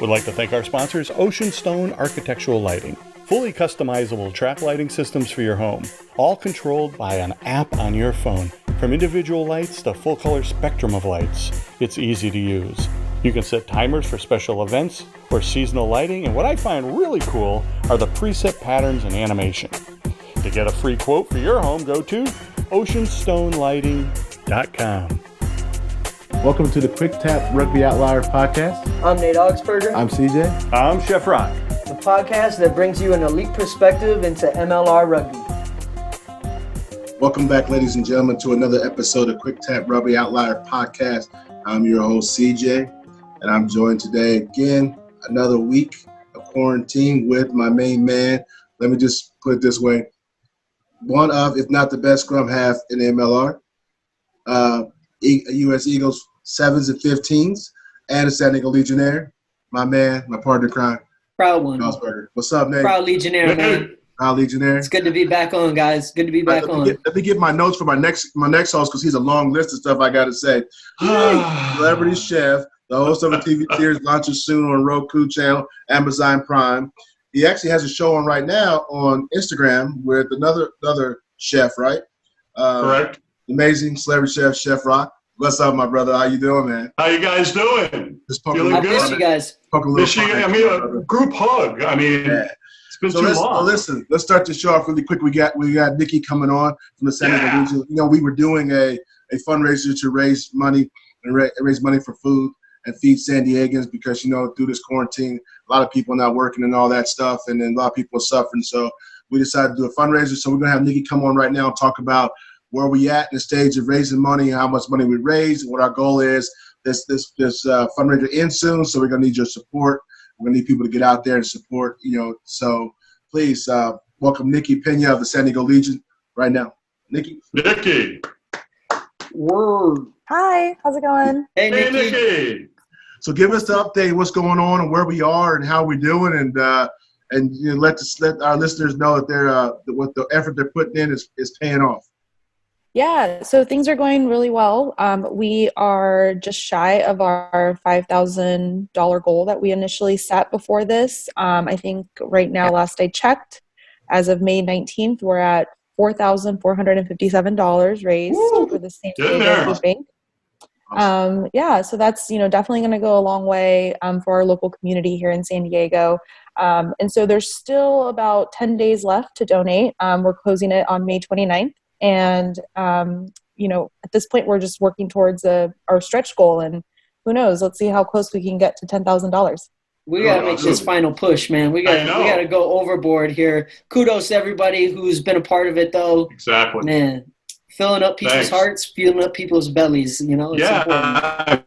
We'd like to thank our sponsors, Ocean Stone Architectural Lighting. Fully customizable track lighting systems for your home, all controlled by an app on your phone. From individual lights to full color spectrum of lights, it's easy to use. You can set timers for special events or seasonal lighting, and what I find really cool are the preset patterns and animation. To get a free quote for your home, go to oceanstonelighting.com. Welcome to the Quick Tap Rugby Outlier podcast. I'm Nate Augspurger. I'm CJ. I'm Chef Rock. The podcast that brings you an elite perspective into MLR rugby. Welcome back, ladies and gentlemen, to another episode of Quick Tap Rugby Outlier podcast. I'm your host, CJ, and I'm joined today again, another week of quarantine with my main man. Let me just put it this way. One of, if not the best scrum half in the MLR. U.S. Eagles 7s and 15s, and a San Diego Legionnaire. My man, my partner in crime. Proud one. Augspurger. What's up, Nate? Proud Legionnaire, man. Proud Legionnaire. It's good to be back on, guys. Good to be back on. Let me get my notes for my next host, because he's a long list of stuff I got to say. Celebrity chef, the host of a TV series launches soon on Roku channel, Amazon Prime. He actually has a show on right now on Instagram with another chef, right? Correct. Amazing celebrity chef, Chef Rock. What's up, my brother? How you doing, man? How you guys doing? Feeling good. I miss you guys. A group hug. I mean, yeah. It's been too long. Listen, let's start the show off really quick. We got Nikki coming on from the San Diego Region. You know, we were doing a fundraiser to raise money and raise money for food and feed San Diegans because, you know, through this quarantine, a lot of people not working and all that stuff, and then a lot of people are suffering. So we decided to do a fundraiser. So we're going to have Nikki come on right now and talk about where we at in the stage of raising money, how much money we raised, what our goal is. This fundraiser ends soon, so we're gonna need your support. We're gonna need people to get out there and support. You know, so please welcome Nikki Pena of the San Diego Legion right now. Nikki. Word. Hi, how's it going? Hey, Nikki. So give us the update, what's going on, and where we are, and how we're doing, and you know, let our listeners know that what the effort they're putting in is paying off. Yeah, so things are going really well. We are just shy of our $5,000 goal that we initially set before this. I think right now, last I checked, as of May 19th, we're at $4,457 raised for the San Diego Food Bank. Yeah, so that's, you know, definitely going to go a long way for our local community here in San Diego. And so there's still about 10 days left to donate. We're closing it on May 29th. And, you know, at this point, we're just working towards our stretch goal. And who knows? Let's see how close we can get to $10,000. We got to make this final push, man. We got to go overboard here. Kudos to everybody who's been a part of it, though. Exactly. Man, filling up people's hearts, filling up people's bellies, you know? It's important.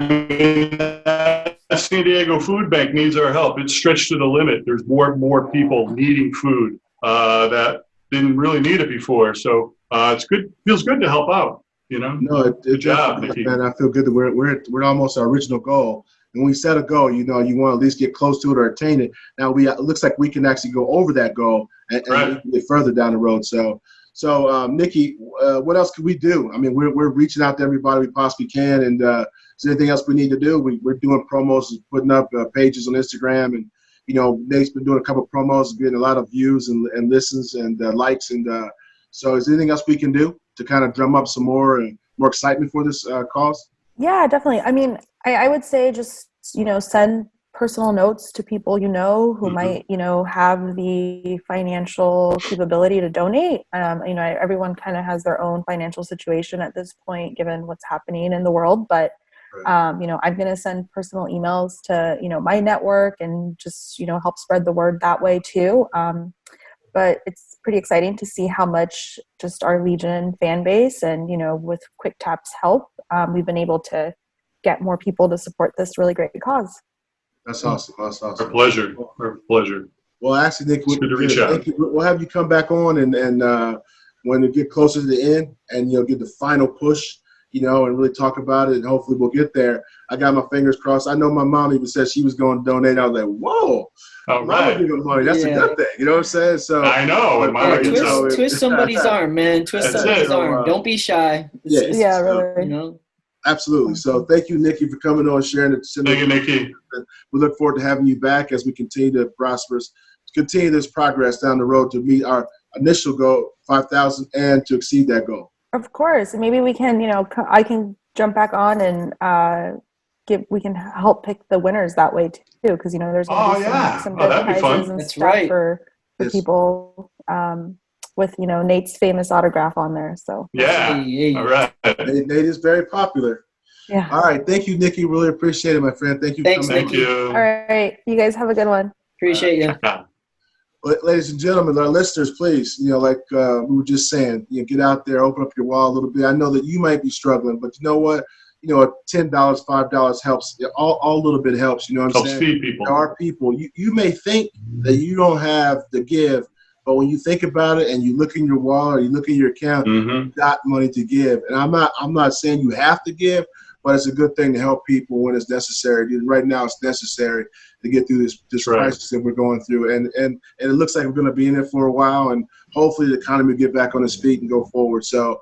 San Diego Food Bank needs our help. It's stretched to the limit. There's more and more people needing food that didn't really need it before. So it's good. Feels good to help out. You know. No, good job, Nikki. Man, I feel good that we're almost our original goal. And when we set a goal, you know, you want to at least get close to it or attain it. Now it looks like we can actually go over that goal and get further down the road. So Nikki, what else can we do? I mean, we're reaching out to everybody we possibly can. And is there anything else we need to do? We're doing promos, putting up pages on Instagram, and you know, Nate's been doing a couple of promos, getting a lot of views and listens and likes. And so is there anything else we can do to kind of drum up some more excitement for this cause? Yeah, definitely. I mean, I would say just, you know, send personal notes to people, you know, who might, you know, have the financial capability to donate. You know, everyone kind of has their own financial situation at this point, given what's happening in the world. But you know, I'm going to send personal emails to, you know, my network and just, you know, help spread the word that way too. But it's pretty exciting to see how much just our Legion fan base and, you know, with Quick Tap's help, we've been able to get more people to support this really great cause. That's awesome. That's awesome. Our pleasure. Our pleasure. Well, actually, Nick, we'll have you come back on and when we get closer to the end and, you know, get the final push, you know, and really talk about it, and hopefully we'll get there. I got my fingers crossed. I know my mom even said she was going to donate. I was like, whoa. All right. Money. That's a good thing. You know what I'm saying? So I know. Twist somebody's arm, man. Twist somebody's arm. Don't be shy. Really. You know? Absolutely. So thank you, Nikki, for coming on, sharing it. Thank you, Nikki. We look forward to having you back as we continue to continue this progress down the road to meet our initial goal, 5,000, and to exceed that goal. Of course. Maybe we can, I can jump back on and we can help pick the winners that way too, because there's going to be some good prizes and stuff for people with Nate's famous autograph on there. So all right. Nate is very popular. Yeah. All right. Thank you, Nikki. Really appreciate it, my friend. Thank you. Thank you. All right. You guys have a good one. Appreciate you. Ladies and gentlemen, our listeners, please, like we were just saying, get out there, open up your wallet a little bit. I know that you might be struggling, but you know what? $10, $5 helps. All little bit helps. You know what I'm saying? Helps feed people. There are people. You may think that you don't have the give, but when you think about it and you look in your wallet or you look in your account, you've got money to give. And I'm not saying you have to give, but it's a good thing to help people when it's necessary. Right now, it's necessary to get through this crisis that we're going through. And it looks like we're going to be in it for a while, and hopefully the economy will get back on its feet and go forward. So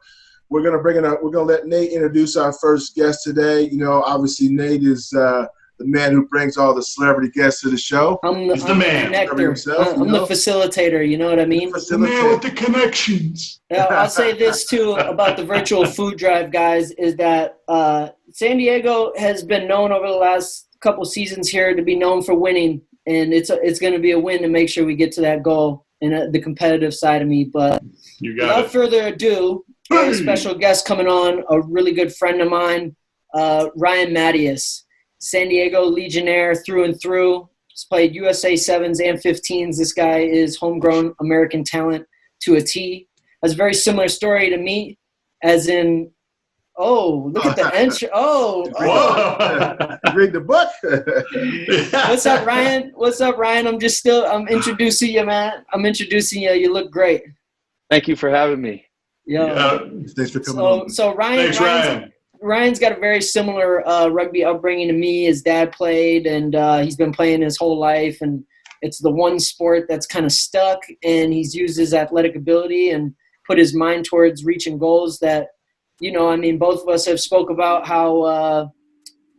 we're going to let Nate introduce our first guest today. Obviously Nate is the man who brings all the celebrity guests to the show. He's the man. I'm the facilitator, you know what I mean? The man with the connections. I'll say this, too, about the virtual food drive, guys, is that San Diego has been known over the last couple seasons here to be known for winning, and it's going to be a win to make sure we get to that goal and the competitive side of me. But without further ado, we have a special guest coming on, a really good friend of mine, Ryan Matyas. San Diego Legionnaire through and through. He's played USA 7s and 15s. This guy is homegrown American talent to a T. Has a very similar story to me, as in, look at the entry. Read the book. What's up, Ryan? I'm introducing you, man. You look great. Thank you for having me. Yeah. Thanks for coming on. So Ryan's got a very similar rugby upbringing to me. His dad played, and he's been playing his whole life. And it's the one sport that's kind of stuck, and he's used his athletic ability and put his mind towards reaching goals that, both of us have spoke about how,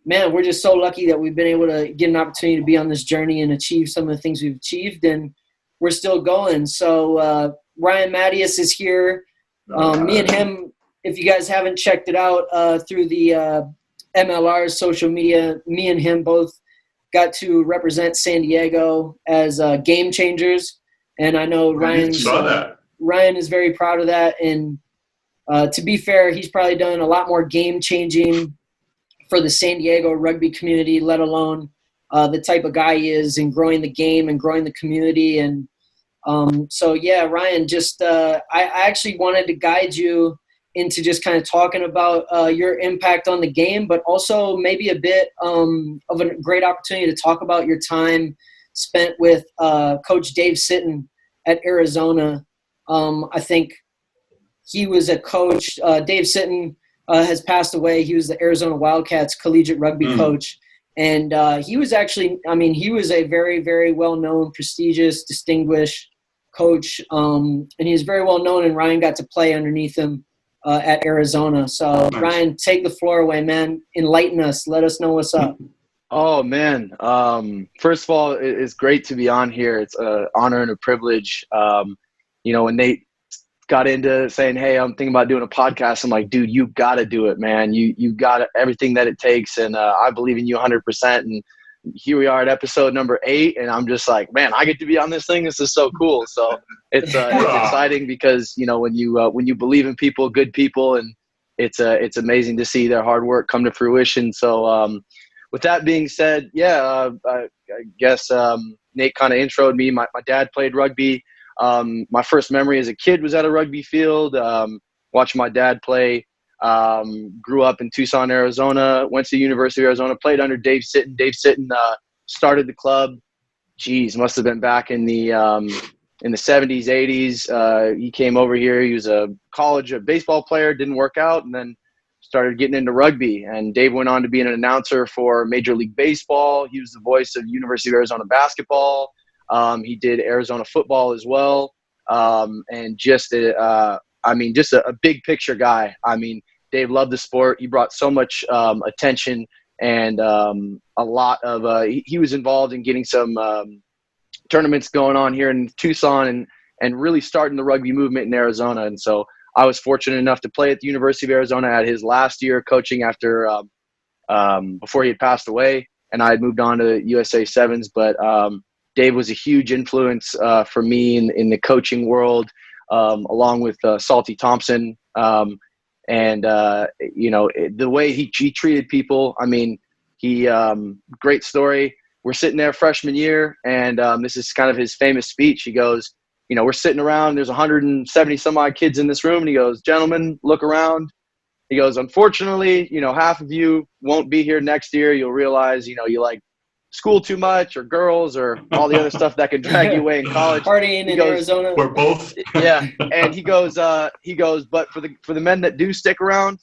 we're just so lucky that we've been able to get an opportunity to be on this journey and achieve some of the things we've achieved, and we're still going. So Ryan Matyas is here. Me and him, if you guys haven't checked it out through the MLR social media, me and him both got to represent San Diego as game changers. And I know Ryan is very proud of that. And to be fair, he's probably done a lot more game changing for the San Diego rugby community, let alone the type of guy he is in growing the game and growing the community. And Ryan, I actually wanted to guide you into just kind of talking about your impact on the game, but also maybe a bit of a great opportunity to talk about your time spent with Coach Dave Sitton at Arizona. I think he was a coach. Dave Sitton has passed away. He was the Arizona Wildcats collegiate rugby coach. And he was a very, very well-known, prestigious, distinguished coach. And he was very well-known, and Ryan got to play underneath him at Arizona. So, nice. Ryan, take the floor away, man. Enlighten us. Let us know what's up. Oh, man. First of all, it's great to be on here. It's an honor and a privilege. When Nate got into saying, hey, I'm thinking about doing a podcast, I'm like, dude, you got to do it, man. You got everything that it takes, and I believe in you 100%. And here we are at episode number 8, and I'm just like, man, I get to be on this thing. This is so cool. So it's exciting because when you believe in people, good people, and it's amazing to see their hard work come to fruition. So with that being said, I guess Nate kind of introed me. My dad played rugby. My first memory as a kid was at a rugby field, watching my dad play. Grew up in Tucson, Arizona, went to the University of Arizona, played under Dave Sitton. Dave Sitton started the club. Must have been back in the 70s, 80s. He came over here. He was a baseball player, didn't work out, and then started getting into rugby. And Dave went on to be an announcer for Major League Baseball. He was the voice of University of Arizona basketball. He did Arizona football as well. And just a big picture guy. Dave loved the sport. He brought so much attention and a lot of he was involved in getting some tournaments going on here in Tucson and really starting the rugby movement in Arizona. And so I was fortunate enough to play at the University of Arizona at his last year coaching after before he had passed away, and I had moved on to USA Sevens. But Dave was a huge influence for me in the coaching world, along with Salty Thompson. And the way he treated people, I mean, great story. We're sitting there freshman year, and this is kind of his famous speech. He goes, we're sitting around, there's 170 some odd kids in this room. And he goes, gentlemen, look around. He goes, unfortunately, half of you won't be here next year. You'll realize, you like school too much, or girls, or all the other stuff that can drag you away in college. Partying in Arizona. We're both. Yeah. And he goes, but for the men that do stick around,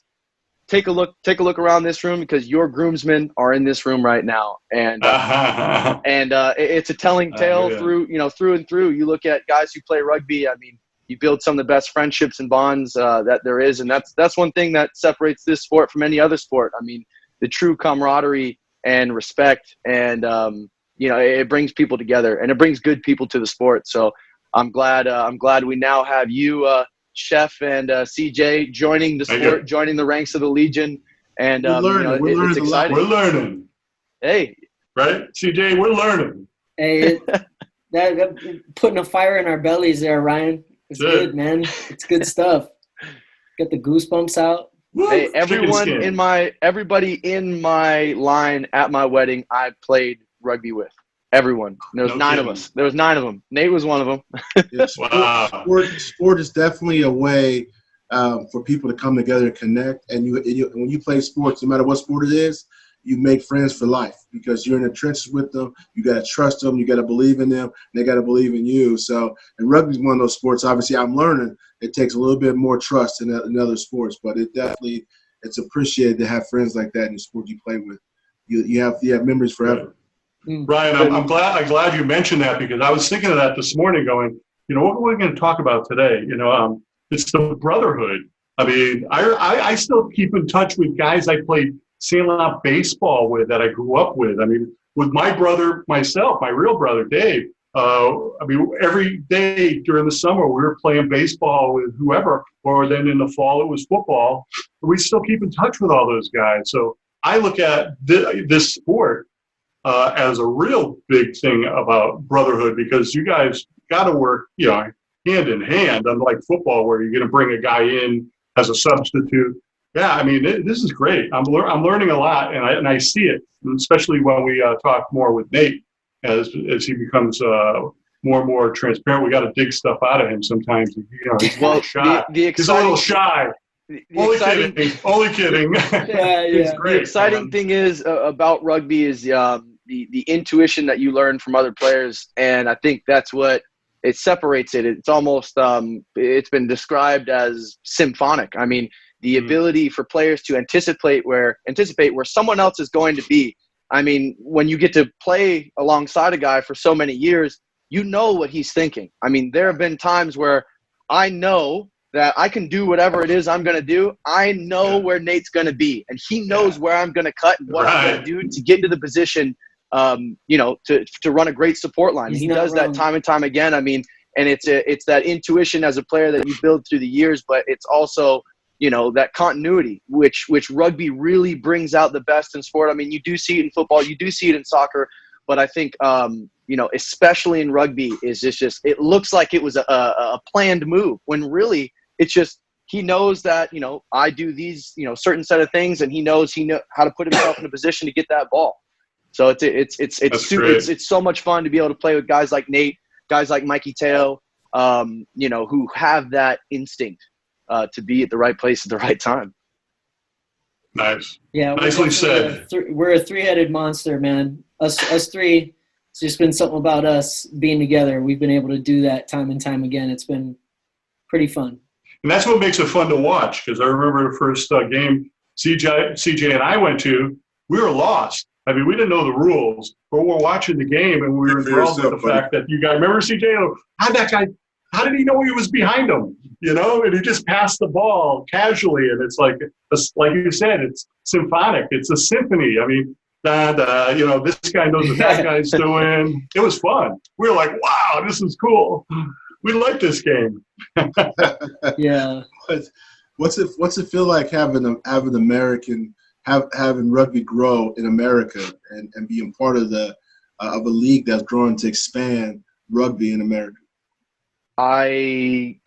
take a look around this room, because your groomsmen are in this room right now. And it's a telling tale through and through. You look at guys who play rugby. I mean, you build some of the best friendships and bonds that there is. And that's one thing that separates this sport from any other sport. I mean, the true camaraderie and respect, and it brings people together, and it brings good people to the sport. So I'm glad we now have you, Chef, and CJ joining the sport, joining the ranks of the Legion, and it's exciting. We're learning. Hey, right, CJ, we're learning. Hey, that putting a fire in our bellies there, Ryan. It's good, man. It's good stuff. Get the goosebumps out. Hey, everybody in my line at my wedding, I played rugby with. Everyone. There was nine of us. There was 9 of them. Nate was one of them. Wow. Sport is definitely a way for people to come together and connect. And when you play sports, no matter what sport it is, you make friends for life, because you're in the trenches with them. You got to trust them. You got to believe in them. And they got to believe in you. So, and rugby is one of those sports. Obviously, I'm learning. It takes a little bit more trust in other sports, but it's appreciated to have friends like that in the sport you play with. You have memories forever. Ryan, I'm glad you mentioned that, because I was thinking of that this morning, going, what we're going to talk about today. It's the brotherhood. I mean, I still keep in touch with guys I played sandlot baseball with, that I grew up with. I mean, with my brother, myself, my real brother, Dave. Every day during the summer we were playing baseball with whoever, or then in the fall it was football. We still keep in touch with all those guys. So I look at this sport as a real big thing about brotherhood, because you guys got to work, hand in hand, unlike football where you're going to bring a guy in as a substitute. Yeah, I mean, this is great. I'm learning a lot, and I see it, especially when we talk more with Nate as he becomes more and more transparent. We got to dig stuff out of him sometimes. He's a little shy. He's a little shy. Only kidding. Yeah. The exciting thing is about rugby is the intuition that you learn from other players, and I think that's what it separates it. It's almost it's been described as symphonic. I mean, the ability for players to anticipate where someone else is going to be. I mean, when you get to play alongside a guy for so many years, you know what he's thinking. I mean, there have been times where I know that I can do whatever it is I'm going to do. I know where Nate's going to be, and he knows where I'm going to cut and what I'm going to do to get into the position, to run a great support line. He does that time and time again. I mean, and it's that intuition as a player that you build through the years, but it's also that continuity, which rugby really brings out the best in sport. I mean, you do see it in football, you do see it in soccer, but I think, especially in rugby, is just it looks like it was a planned move, when really it's just he knows that, I do these, certain set of things, and he knows how to put himself in a position to get that ball. So it's so much fun to be able to play with guys like Nate, guys like Mikey Teo, who have that instinct to be at the right place at the right time. Nice. Yeah. Nicely said. We're a three-headed monster, man. Us three. It's just been something about us being together. We've been able to do that time and time again. It's been pretty fun. And that's what makes it fun to watch, because I remember the first game CJ and I went to, we were lost. I mean, we didn't know the rules, but we're watching the game, and we were enthralled with the fact that you guys remember CJ. How'd that guy how did he know he was behind him? And he just passed the ball casually, and it's like you said, it's symphonic. It's a symphony. I mean, this guy knows what that guy's doing. It was fun. We were like, wow, this is cool. We like this game. Yeah. What's it feel like having rugby grow in America and being part of of a league that's growing to expand rugby in America? I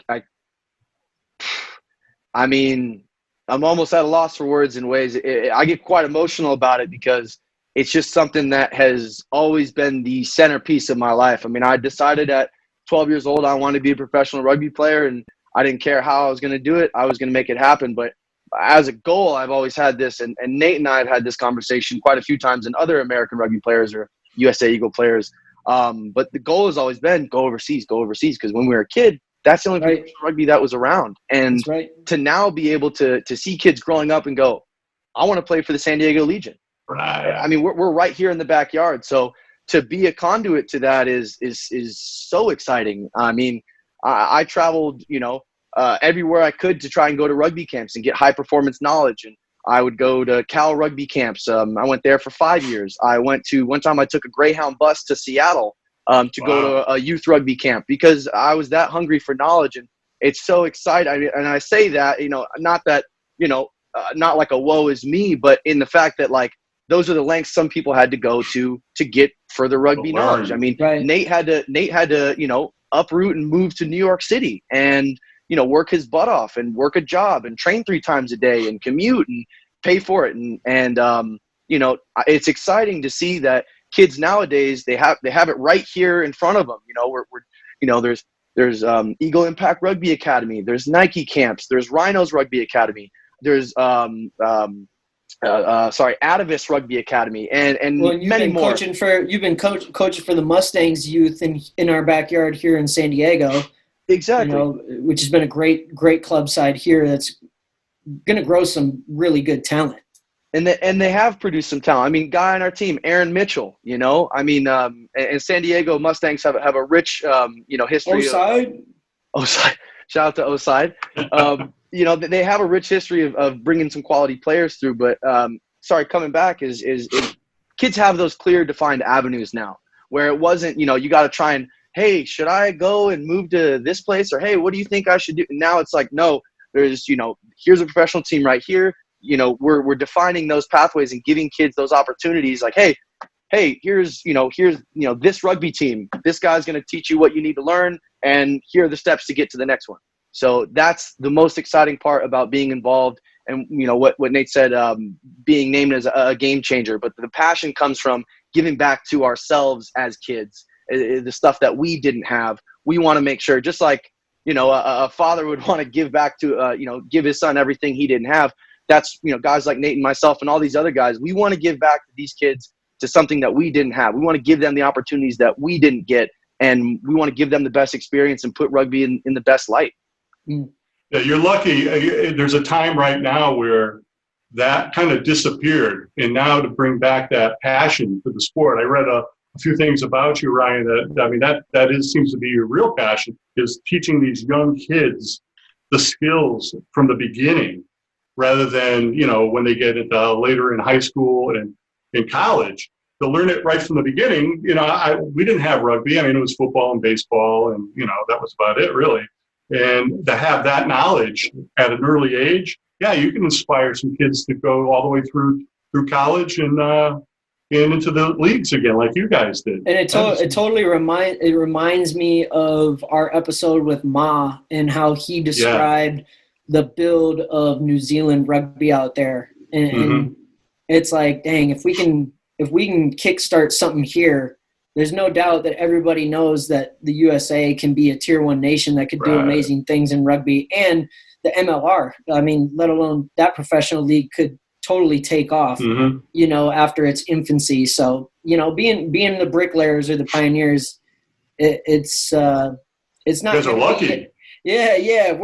mean, I'm almost at a loss for words in ways. I get quite emotional about it because it's just something that has always been the centerpiece of my life. I mean, I decided at 12 years old I wanted to be a professional rugby player, and I didn't care how I was going to do it. I was going to make it happen. But as a goal, I've always had this, and Nate and I have had this conversation quite a few times, and other American rugby players or USA Eagle players. But the goal has always been go overseas, because when we were a kid, that's the only professional rugby that was around. And to now be able to see kids growing up and go, I want to play for the San Diego Legion. Right. I mean, we're right here in the backyard. So to be a conduit to that is so exciting. I mean, I traveled, everywhere I could to try and go to rugby camps and get high performance knowledge. And I would go to Cal rugby camps. I went there for 5 years. One time I took a Greyhound bus to Seattle to go to a youth rugby camp because I was that hungry for knowledge. And it's so exciting. And I say that, not that, not like a woe is me, but in the fact that like, those are the lengths some people had to go to get further rugby knowledge. I mean, Nate had to, uproot and move to New York City and, work his butt off and work a job and train 3 times a day and commute and pay for it. And it's exciting to see that kids nowadays, they have it right here in front of them. There's Eagle Impact Rugby Academy. There's Nike camps. There's Rhinos Rugby Academy. There's Atavis Rugby Academy, and many more. You've been coaching for the Mustangs youth in our backyard here in San Diego. Exactly. Which has been a great club side here that's going to grow some really good talent. And they have produced some talent. I mean, guy on our team, Aaron Mitchell, and San Diego Mustangs have a rich, history. Oside. Shout out to Oside. They have a rich history of bringing some quality players through, but coming back is kids have those clear defined avenues now where it wasn't, you got to try and, hey, should I go and move to this place? Or, hey, what do you think I should do? And now it's like, no, there's, here's a professional team right here. We're defining those pathways and giving kids those opportunities. Like, hey, here's this rugby team. This guy's going to teach you what you need to learn. And here are the steps to get to the next one. So that's the most exciting part about being involved. And, what Nate said, being named as a game changer. But the passion comes from giving back to ourselves as kids, the stuff that we didn't have. We want to make sure, just like, a father would want to give back to, give his son everything he didn't have. That's, guys like Nate and myself and all these other guys, we want to give back to these kids to something that we didn't have. We want to give them the opportunities that we didn't get. And we want to give them the best experience and put rugby in the best light. Yeah, you're lucky. There's a time right now where that kind of disappeared. And now to bring back that passion for the sport. I read a few things about you, Ryan, that seems to be your real passion, is teaching these young kids the skills from the beginning rather than, when they get into later in high school and in college. To learn it right from the beginning. We didn't have rugby. I mean, it was football and baseball, and that was about it, really. And to have that knowledge at an early age, yeah, you can inspire some kids to go all the way through college and into the leagues again, like you guys did. And it totally reminds me of our episode with Ma and how he described the build of New Zealand rugby out there, and it's like, dang, if we can kickstart something here, there's no doubt that everybody knows that the USA can be a tier 1 nation that could do amazing things in rugby, and the MLR. I mean, let alone that professional league could totally take off, after its infancy. So, being the bricklayers or the pioneers, it's not. You guys are lucky. Yeah.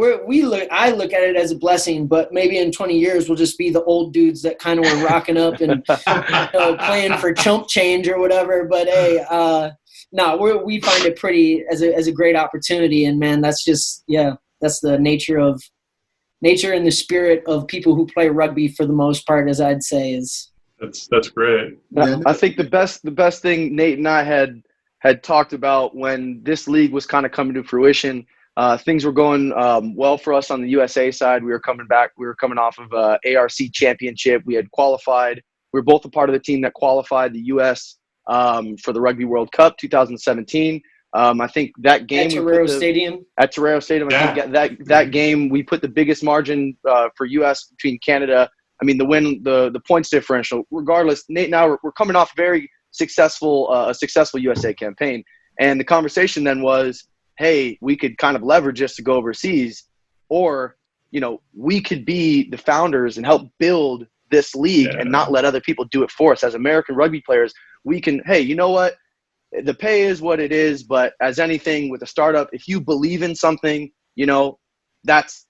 I look at it as a blessing, but maybe in 20 years we'll just be the old dudes that kind of were rocking up and playing for chump change or whatever. But hey, no, we find it pretty as a great opportunity, and man, that's just that's the nature and the spirit of people who play rugby for the most part, as I'd say is. That's great. Yeah. I think the best thing Nate and I had talked about when this league was kind of coming to fruition. Things were going well for us on the USA side. We were coming off of ARC championship. We had qualified. We were both a part of the team that qualified the US for the Rugby World Cup 2017. I think that game at Torero Stadium. I think that game we put the biggest margin for US between Canada. I mean, the points differential. Regardless, Nate and I we're coming off very successful USA campaign, and the conversation then was, hey, we could kind of leverage this to go overseas, or we could be the founders and help build this league and not let other people do it for us. As American rugby players, we can. Hey, you know what? The pay is what it is, but as anything with a startup, if you believe in something, that's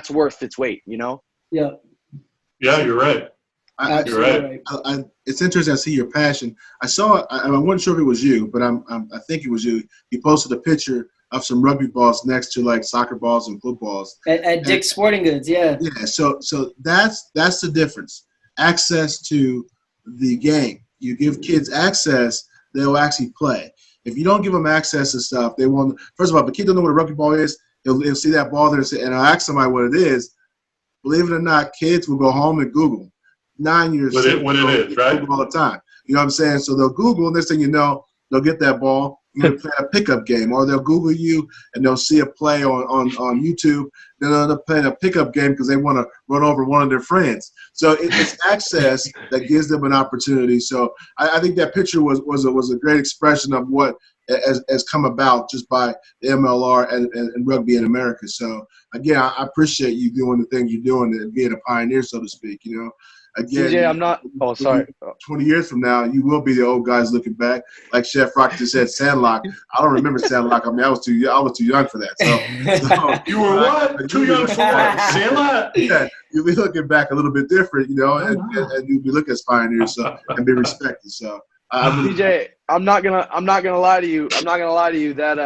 worth its weight. Yeah. Yeah, you're right. You're right. It's interesting. I see your passion. I saw. I wasn't sure if it was you, but I think it was you. You posted a picture of some rugby balls next to like soccer balls and footballs at Dick's Sporting Goods. Yeah. Yeah. So that's the difference. Access to the game. You give kids access, they'll actually play. If you don't give them access to stuff, they won't. First of all, if the kid don't know what a rugby ball is, he'll see that ball there and I'll ask somebody what it is. Believe it or not, kids will go home and Google. 9 years what it is, right? All the time. You know what I'm saying? So they'll Google, and next thing you know, they'll get that ball. You're gonna play a pickup game, or they'll Google you and they'll see a play on YouTube. Then they'll play a pickup game because they want to run over one of their friends. So it's access that gives them an opportunity. So I think that picture was a great expression of what has come about just by the MLR and rugby in America. So again, I appreciate you doing the things you're doing and being a pioneer, so to speak. Again, CJ, I'm not. Oh, sorry. 20 years from now, you will be the old guys looking back, like Chef Rock just said. Sandlot. I don't remember Sandlot. I mean, I was too young for that. So you were what? Too young for what? Sandlot? Yeah, you'll be looking back a little bit different, and you'll be looking as pioneers, and be respected. So, CJ, I'm not gonna lie to you. That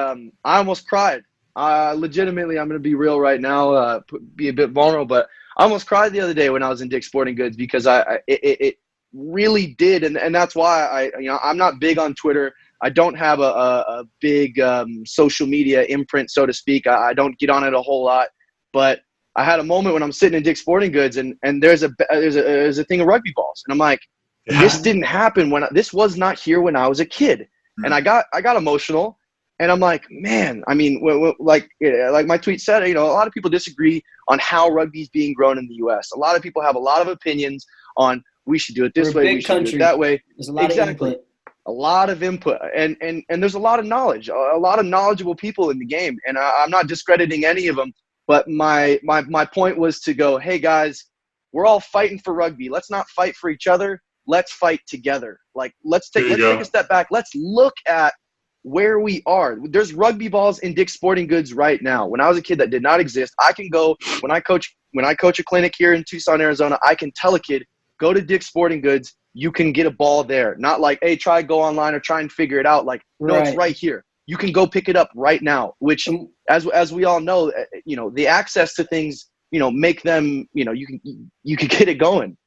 I almost cried. Legitimately, I'm gonna be real right now. Be a bit vulnerable, but I almost cried the other day when I was in Dick's Sporting Goods because it really did, and that's why I'm not big on Twitter. I don't have a big social media imprint, so to speak. I don't get on it a whole lot, but I had a moment when I'm sitting in Dick's Sporting Goods and there's a thing of rugby balls, and I'm like, this didn't happen this was not here when I was a kid, and I got emotional. And I'm like, man, I mean, like my tweet said, a lot of people disagree on how rugby is being grown in the U.S. A lot of people have a lot of opinions on we should do it this way, we should do it that way. There's a lot of input. A lot of input, and there's a lot of knowledge, a lot of knowledgeable people in the game, and I'm not discrediting any of them. But my point was to go, hey guys, we're all fighting for rugby. Let's not fight for each other. Let's fight together. Like let's take a step back. Let's look at where we are. There's rugby balls in Dick's Sporting Goods right now. When I was a kid, that did not exist. I can go when I coach a clinic here in Tucson, Arizona. I can tell a kid, go to Dick's Sporting Goods. You can get a ball there. Not like, hey, go online or try and figure it out. Like, no, It's right here. You can go pick it up right now. Which, as we all know, the access to things, make them, you can get it going.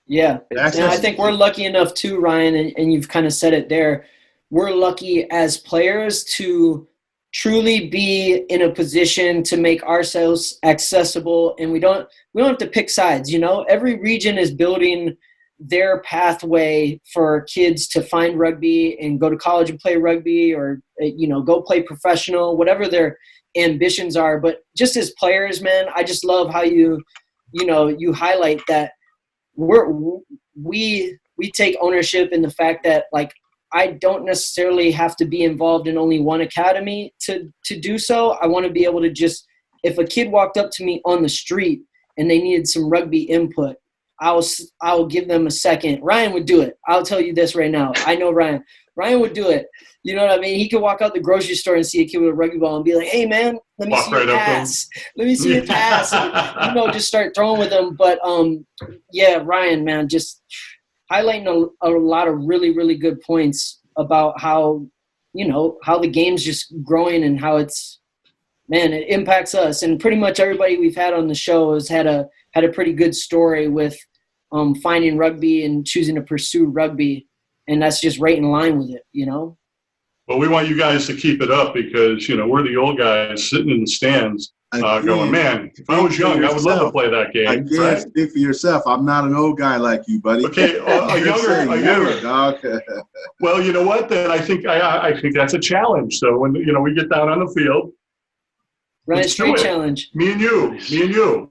Yeah, and I think we're lucky enough too, Ryan, and you've kind of said it there. We're lucky as players to truly be in a position to make ourselves accessible, and we don't have to pick sides. Every region is building their pathway for kids to find rugby and go to college and play rugby, or go play professional, whatever their ambitions are. But just as players, man, I just love how you highlight that we take ownership in the fact that, like, I don't necessarily have to be involved in only one academy to do so. I want to be able to just, if a kid walked up to me on the street and they needed some rugby input, I'll give them a second. Ryan would do it. I'll tell you this right now. I know Ryan. Ryan would do it. You know what I mean? He could walk out the grocery store and see a kid with a rugby ball and be like, "Hey, man, let me Walk see your right up to him. pass. Let me see your pass." And, just start throwing with him. But yeah, Ryan, man, just highlighting a lot of really, really good points about how how the game's just growing and how it's, man, it impacts us. And pretty much everybody we've had on the show has had a pretty good story with finding rugby and choosing to pursue rugby. And that's just right in line with it, Well, we want you guys to keep it up because, we're the old guys sitting in the stands going, man, if I was young, I would love to play that game. Again, right? speak for yourself. I'm not an old guy like you, buddy. Okay, a younger. Dog. Well, you know what? Then I think that's a challenge. So when, we get down on the field. Ryan Street Challenge. Me and you.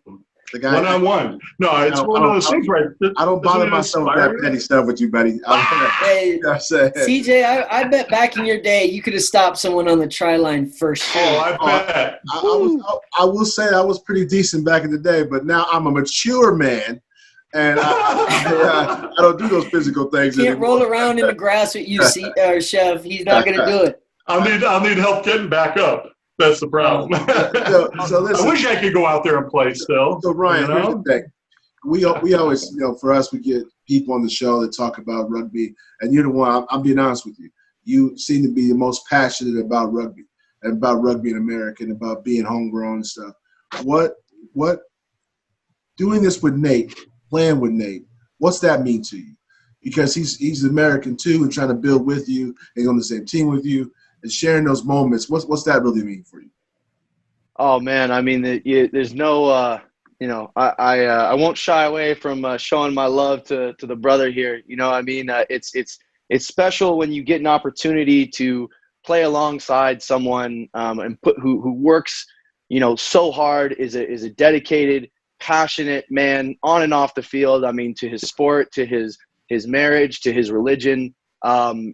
The guy, one-on-one. No, it's one of those things, right? I don't bother myself with that petty stuff with you, buddy. Hey, CJ, I bet back in your day you could have stopped someone on the try line for sure. Oh, I bet. I will say I was pretty decent back in the day, but now I'm a mature man, and I don't do those physical things Can't anymore. roll around in the grass with you, Chef. He's not going to do it. I'll need help getting back up. That's the problem. So listen, I wish I could go out there and play still. So Ryan, here's the thing. We always, for us, we get people on the show that talk about rugby, and you're the one. I'm being honest with you. You seem to be the most passionate about rugby in America, and about being homegrown and stuff. What doing this with Nate, playing with Nate, what's that mean to you? Because he's American too, and trying to build with you, and on the same team with you. And sharing those moments, what's that really mean for you? Oh man, I mean, there's no, I won't shy away from showing my love to the brother here. I mean, it's special when you get an opportunity to play alongside someone and who works, so hard, is a dedicated, passionate man on and off the field. I mean, to his sport, to his marriage, to his religion.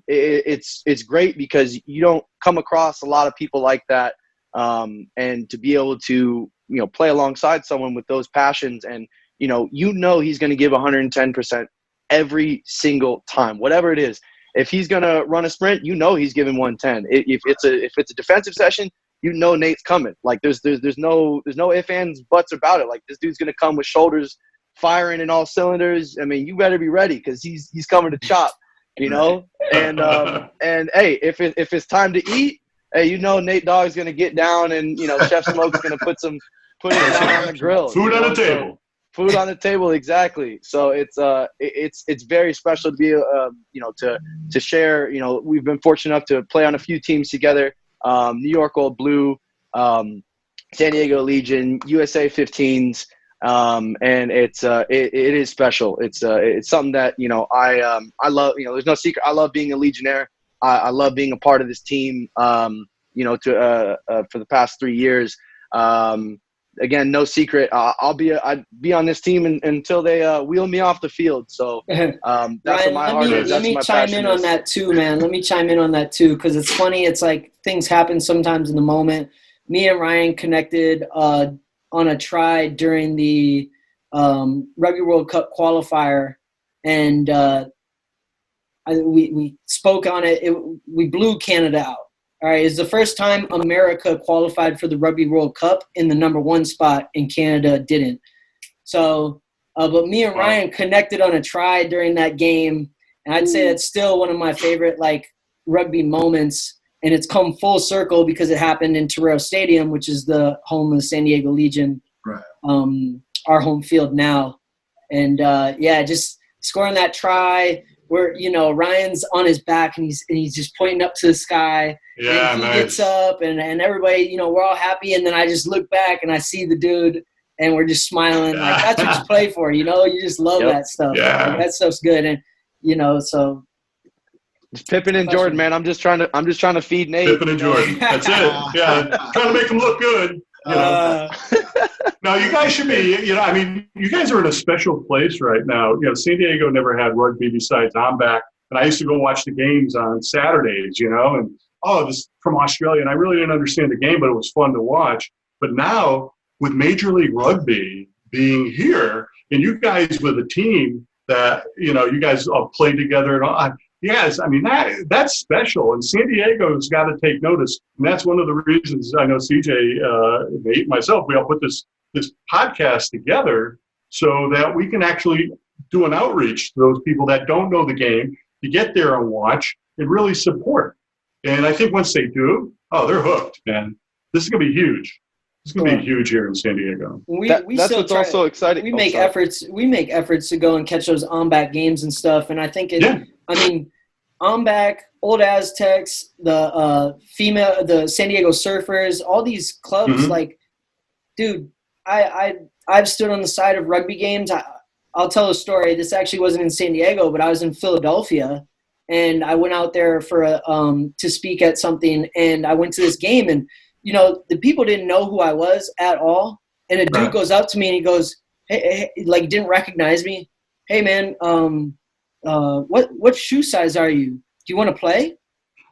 It's great because you don't come across a lot of people like that, and to be able to play alongside someone with those passions, and he's going to give 110% every single time, whatever it is. If he's going to run a sprint, he's giving 110. If it's a defensive session, Nate's coming. Like there's no ifs, ands, buts about it. Like this dude's going to come with shoulders firing in all cylinders. I mean, you better be ready because he's coming to chop. And hey, if it's time to eat, hey, Nate Dogg's gonna get down, and Chef Smoke's gonna put it down on the grill. Food on the table. Food on the table, exactly. So it's very special to be to share. We've been fortunate enough to play on a few teams together. New York Old Blue, San Diego Legion, USA 15s. And it is special. It's something that, I love, there's no secret. I love being a Legionnaire. I love being a part of this team, for the past 3 years. Again, no secret. I'd be on this team until they wheel me off the field. So that's Ryan, what my heart is. Let me chime in on that too, man. Let me chime in on that too, because it's funny. It's like things happen sometimes in the moment. Me and Ryan connected on a try during the Rugby World Cup qualifier, and we spoke on it. We blew Canada out. All right, it's the first time America qualified for the Rugby World Cup in the number 1 spot, and Canada didn't. So, but me and Ryan connected on a try during that game, and I'd say that's still one of my favorite rugby moments. And it's come full circle because it happened in Torero Stadium, which is the home of the San Diego Legion, right. Our home field now. And, just scoring that try where, Ryan's on his back and he's just pointing up to the sky. Yeah, and he nice. gets up and everybody, we're all happy. And then I just look back and I see the dude and we're just smiling. Like, that's what you play for, you just love that stuff. Yeah. That stuff's good. And, so – It's Pippen and Jordan, man. I'm just trying to feed Nate. Pippen and Jordan. That's it. Yeah, trying to make them look good. No, you guys should be. You guys are in a special place right now. San Diego never had rugby besides I'm back, and I used to go watch the games on Saturdays. And this from Australia, and I really didn't understand the game, but it was fun to watch. But now with Major League Rugby being here, and you guys with a team that you guys all played together, and all, Yes, I mean that's special, and San Diego's got to take notice, and that's one of the reasons I know CJ, Nate, myself, we all put this podcast together so that we can actually do an outreach to those people that don't know the game to get there and watch and really support. And I think once they do, they're hooked, man. This is gonna be huge. It's gonna be huge here in San Diego. That's what's also exciting. We make efforts. We make efforts to go and catch those on-back games and stuff. And I think I mean, on-back, Old Aztecs, the San Diego Surfers, all these clubs. Like, dude, I've stood on the side of rugby games. I'll tell a story. This actually wasn't in San Diego, but I was in Philadelphia, and I went out there for to speak at something. And I went to this game, and the people didn't know who I was at all. And a dude goes up to me and he goes, hey, like, didn't recognize me. Hey, man, what shoe size are you? Do you want to play?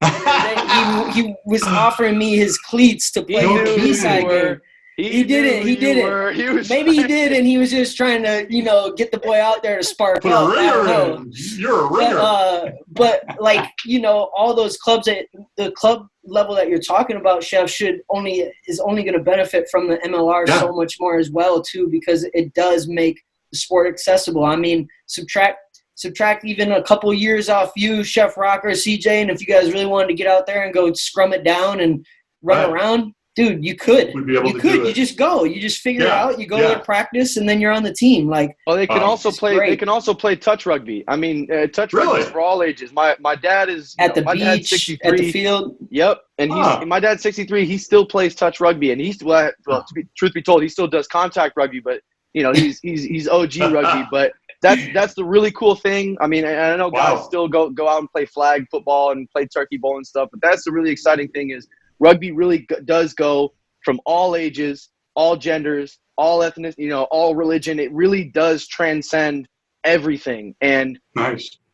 And he was offering me his cleats to play the B-side game. He didn't. Maybe he did, and he was just trying to, get the boy out there to spark up. I don't know. You're a ringer. But like, all those clubs at the club level that you're talking about, Chef, is only going to benefit from the MLR so much more as well too, because it does make the sport accessible. I mean, subtract even a couple years off you, Chef Rocker, CJ, and if you guys really wanted to get out there and go scrum it down and run around. Dude, you could. We'd be able to do it. You just go. You just figure it out. You go to practice, and then you're on the team. Like, they can also play. Great. They can also play touch rugby. I mean, touch rugby is for all ages. My dad is at the beach, at the field. Yep, and my dad's 63. He still plays touch rugby, and truth be told, he still does contact rugby. But he's OG rugby. But that's the really cool thing. I mean, I know guys still go out and play flag football and play turkey bowl and stuff. But that's the really exciting thing is. Rugby really does go from all ages, all genders, all ethnic, all religion. It really does transcend everything. And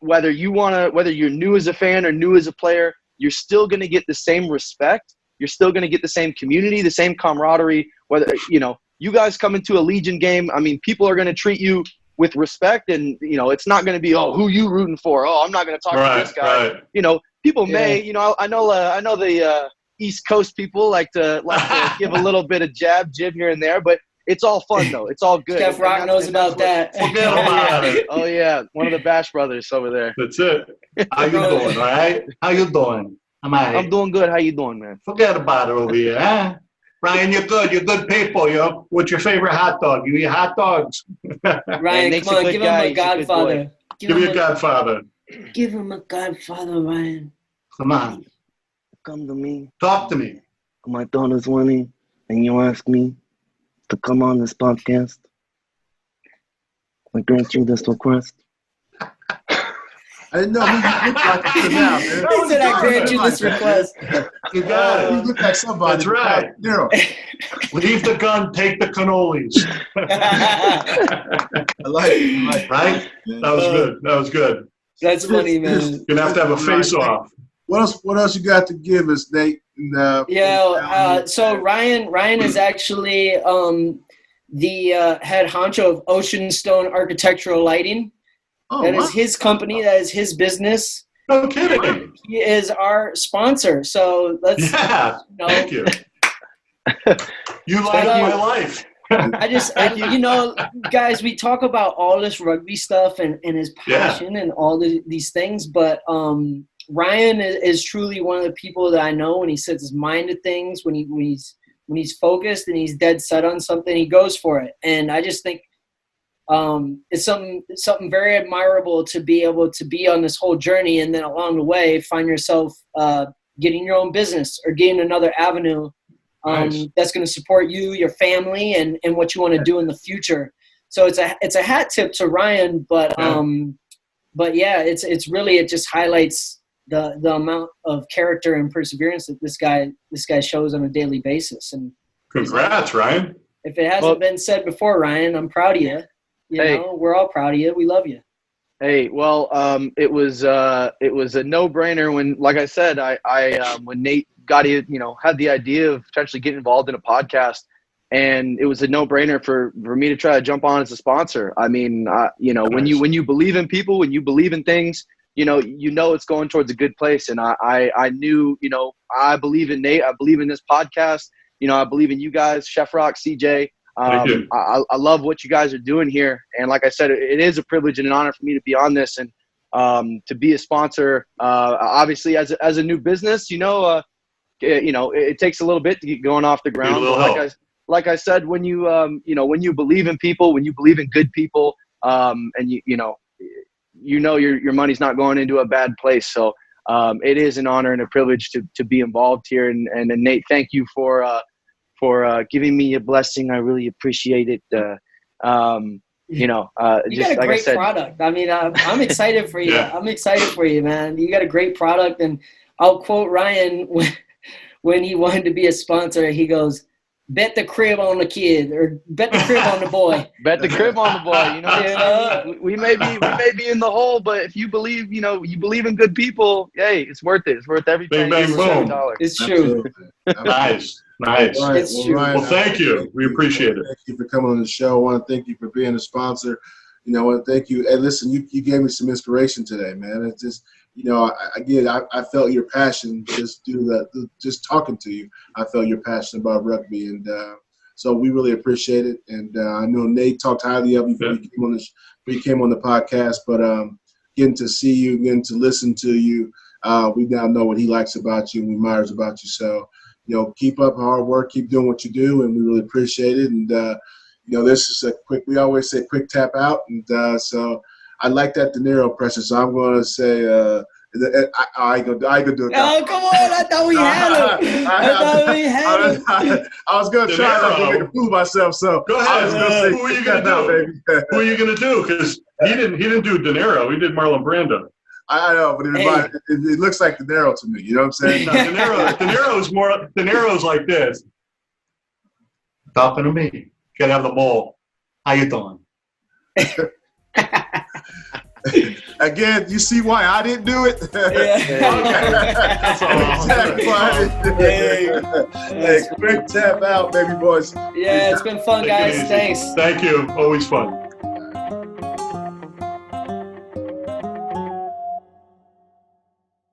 whether you're new as a fan or new as a player, you're still going to get the same respect. You're still going to get the same community, the same camaraderie. Whether, you guys come into a Legion game, I mean, people are going to treat you with respect, and, it's not going to be, who you rooting for? I'm not going to talk to this guy. People may, I know the East Coast people like to give a little bit of jib here and there, but it's all fun though. It's all good. Jeff Rock knows about that. Forget about it. Oh yeah, one of the Bash brothers over there. That's it. How you doing? All right? How you doing? I'm doing good. How you doing, man? Forget about it over here, huh? Ryan, you're good. You're good people. What's your favorite hot dog? You eat hot dogs. Ryan, come on, give him a Godfather. Give me a Godfather. Give him a Godfather, Ryan. Come on. Come to me. Talk to me. My daughter's winning, and you ask me to come on this podcast. I grant you this request. I didn't know who you looked like until now, man. He said, I grant you this request. You got it. You look like somebody. That's right. Leave the gun, take the cannolis. I like it. Right? That was good. That's funny, man. You're going to have a face-off. What else you got to give us, Nate? So Ryan is actually the head honcho of Ocean Stone Architectural Lighting. That is his company. That is his business. No kidding. He is our sponsor. So let's. Yeah. Thank you. You light up my life. Guys, we talk about all this rugby stuff and his passion and all these things, but Ryan is truly one of the people that I know when he sets his mind to things, when he's focused and he's dead set on something, he goes for it. And I just think it's something very admirable to be able to be on this whole journey, and then along the way find yourself getting your own business or getting another avenue that's going to support you, your family, and what you want to do in the future. So it's a hat tip to Ryan, but yeah, it's really, it just highlights the amount of character and perseverance that this guy shows on a daily basis. And congrats, Ryan. If it hasn't been said before, Ryan, I'm proud of you. You know, we're all proud of you. We love you. Hey, well, it was a no-brainer when, like I said, when Nate got had the idea of potentially getting involved in a podcast, and it was a no-brainer for me to try to jump on as a sponsor. I mean, when you believe in people, when you believe in things, it's going towards a good place. And I knew, I believe in Nate. I believe in this podcast. I believe in you guys, Chef Rock, CJ. Thank you. I love what you guys are doing here. And like I said, it is a privilege and an honor for me to be on this and to be a sponsor. Obviously, as a new business, it takes a little bit to get going off the ground. Like I said, when you believe in people, when you believe in good people, and your money's not going into a bad place. So it is an honor and a privilege to be involved here. And Nate, thank you for giving me a blessing. I really appreciate it. You got a great product. I mean, I'm excited for you. Yeah. I'm excited for you, man. You got a great product. And I'll quote Ryan when he wanted to be a sponsor. He goes, "Bet the crib on the kid, or bet the crib on the boy." Bet the crib on the boy. We may be in the hole, but if you believe, you believe in good people, hey, it's worth it. It's worth everything. Bang, bang, boom. It's true. Nice. It's true. Ryan, Well, thank you. We appreciate it. Thank you for coming on the show. I want to thank you for being a sponsor. I want to thank you. And listen, you gave me some inspiration today, man. It's just, I felt your passion just talking to you. I felt your passion about rugby, and so we really appreciate it. And I know Nate talked highly of you before you came on the podcast, but getting to see you, getting to listen to you, we now know what he likes about you and we admires about you. So, keep up hard work, keep doing what you do, and we really appreciate it. And this is we always say quick tap out, and so I like that De Niro pressure, so I'm going to say I ain't gonna do it. Oh, come on. I thought we had him. I was going to try to prove myself, so Go ahead. I was gonna say, Who are you going to do? Who are you going to do? Because he didn't do De Niro. He did Marlon Brando. I know, but it looks like De Niro to me. You know what I'm saying? No, De Niro's like this. Talking to me. Gotta have the ball. How you doing? Again, you see why I didn't do it? That's all. Hey, quick tap out, baby boys. Yeah, it's been fun, guys. Thanks. Thank you. Always fun.